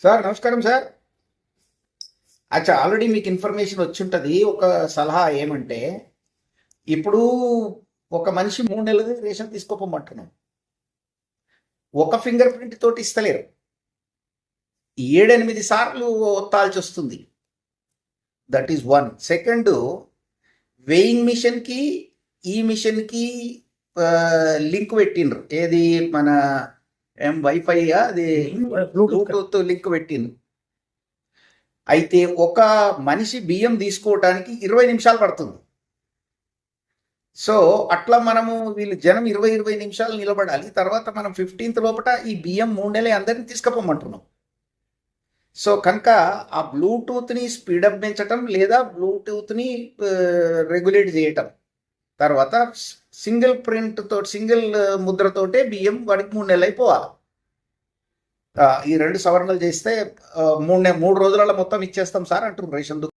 Sir నమస్కారం sir. అచ్చా, already మీకు ఇన్ఫర్మేషన్ వచ్చుంటుంది. ఒక సలహా ఏమంటే, ఇప్పుడు ఒక మనిషి 3 నెలలు రేషన్ తీసుకోపోమంటున్నాం. ఒక ఫింగర్ ప్రింట్ తోటి ఇస్తలేరు, 7-8 సార్లు ఒత్తాల్సి వస్తుంది. That is one. Second, weighing మిషన్కి ఈ మిషన్కి లింక్ పెట్టిండ్రు. ఏది మన వైఫై అది బ్లూటూత్ లింక్ పెట్టిండ్రు. అయితే ఒక మనిషి బియ్యం తీసుకోవడానికి 20 నిమిషాలు పడుతుంది. సో అట్లా మనము వీళ్ళు జనం 20 నిమిషాలు నిలబడాలి. తర్వాత మనం 15th లోపల ఈ బియ్యం 3 నెలలు అందరినీ తీసుకుపోమంటున్నాం. సో కనుక ఆ బ్లూటూత్ని స్పీడప్ పెంచటం లేదా బ్లూటూత్ని రెగ్యులేట్ చేయటం, తర్వాత సింగిల్ ప్రింట్ తోటి సింగిల్ ముద్రతోటే బియ్యం వాడికి 3 నెలలు అయిపోవాలి. ఈ 2 సవరణలు చేస్తే 3 రోజులలో మొత్తం ఇచ్చేస్తాం సార్ అంటున్నారు రేషన్